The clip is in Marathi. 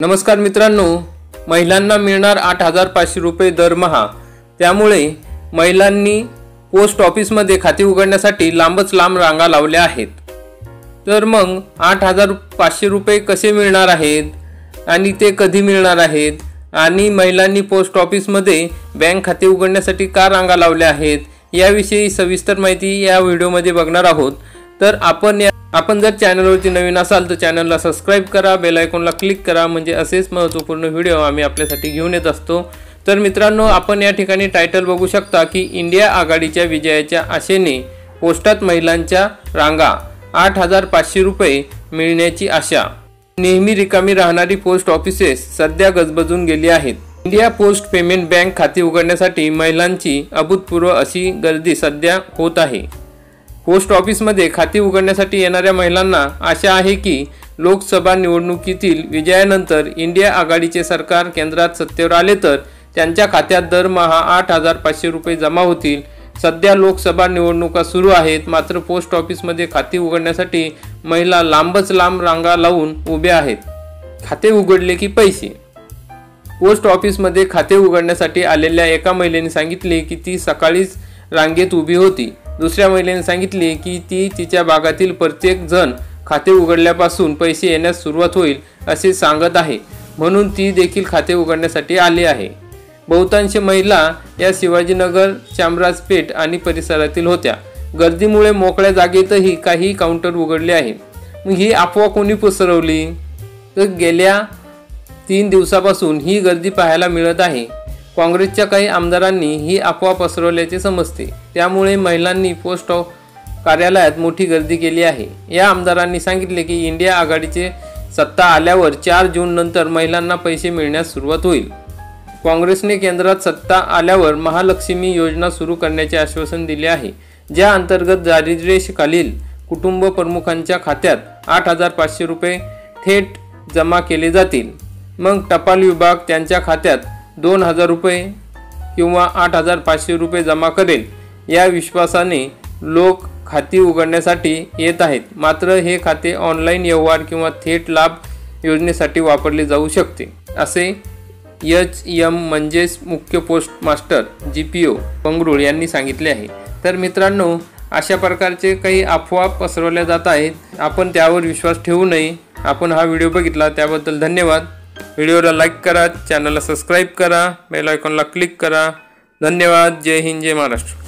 नमस्कार मित्रांनो, महिलांना मिळणार 8,500 रुपये दरमहा। त्यामुळे महिलांनी पोस्ट ऑफिसमध्ये खाते उघडण्यासाठी लांबच लांब रांगा लावल्या आहेत। तर मग 8,500 रुपये कसे मिळणार आहेत आणि ते कधी मिळणार आहेत आणि महिलांनी पोस्ट ऑफिसमध्ये बँक खाते उघडण्यासाठी का रांगा लावल्या आहेत याविषयी सविस्तर माहिती या व्हिडिओमध्ये बघणार आहोत। तर आपण जर चॅनलवरती नवीन असाल तर चॅनलला सबस्क्राइब करा, बेल आयकॉनला क्लिक करा, म्हणजे असेच महत्त्वपूर्ण व्हिडिओ आम्ही आपल्यासाठी घेऊन येत असतो। तर मित्रांनो, आपण या ठिकाणी टायटल बघू शकता की इंडिया आघाडीच्या विजयाच्या आशेने पोस्टात महिलांच्या रांगा, 8,500 रुपये मिळण्याची आशा। नेहमी रिकामी राहणारी पोस्ट ऑफिसेस सध्या गजबजून गेली आहेत। इंडिया पोस्ट पेमेंट बँक खाते उघडण्यासाठी महिलांची अभूतपूर्व अशी गर्दी सध्या होत आहे। पोस्ट ऑफिसमध्ये खाते उघडण्यासाठी येणाऱ्या महिलांना आशा आहे की लोकसभा निवडणुकीतील विजयानंतर इंडिया आघाडीचे सरकार केंद्रात सत्तेवर आले तर त्यांच्या खात्यात दरमहा 8,500 रुपये जमा होतील। सध्या लोकसभा निवडणुका सुरू आहेत, मात्र पोस्ट ऑफिसमध्ये खाते उघडण्यासाठी महिला लांबच लांब रांगा लावून उभ्या आहेत। खाते उघडले की पैसे। पोस्ट ऑफिसमध्ये खाते उघडण्यासाठी आलेल्या एका महिलेने सांगितले की ती सकाळीच रांगेत उभी होती। दुसऱ्या महिलेने सांगितले की ती तिच्या भागातील प्रत्येक जण खाते उघडल्यापासून पैसे येण्यास सुरुवात होईल असे सांगत आहे, म्हणून ती देखील खाते उघडण्यासाठी आली आहे। बहुतांश महिला या शिवाजीनगर, चामराजपेठ आणि परिसरातील होत्या। गर्दीमुळे मोकळ्या जागेतही काही काउंटर उघडले आहे। मग ही अफवा कोणी पसरवली? तर गेल्या 3 दिवसापासून ही गर्दी पाहायला मिळत आहे। काँग्रेसच्या काही आमदारांनी ही अफवा पसरवल्याचे समजते, त्यामुळे महिलांनी पोस्ट कार्यालयात मोठी गर्दी केली आहे। या आमदारांनी सांगितले की इंडिया आघाडीचे सत्ता आल्यावर 4 जून नंतर महिलांना पैसे मिळण्यास सुरुवात होईल। काँग्रेसने केंद्रात सत्ता आल्यावर महालक्ष्मी योजना सुरू करण्याचे आश्वासन दिले आहे, ज्या अंतर्गत दारिद्र्यरेषेखालील कुटुंब प्रमुखांच्या खात्यात 8,500 रुपये थेट जमा केले जातील। मग टपाल विभाग त्यांच्या खात्यात 2,000 रुपये किंवा 8,500 रुपये जमा करेल। या विश्वासाने लोक खाती उघडण्यासाठी येत आहेत, मात्र हे खाते ऑनलाईन व्यवहार किंवा थेट लाभ योजनेसाठी वापरले जाऊ शकते, असे HM म्हणजेच मुख्य पोस्ट मास्टर GPO पंगरुळ यांनी सांगितले आहे। तर मित्रांनो, अशा प्रकारचे काही अफवा पसरवल्या जात आहेत, आपण त्यावर विश्वास ठेवू नये। आपण हा व्हिडिओ बघितला त्याबद्दल धन्यवाद। व्हिडिओला लाईक करा, चॅनलला सबस्क्राइब करा, बेल आयकॉनला क्लिक करा। धन्यवाद। जय हिंद, जय महाराष्ट्र।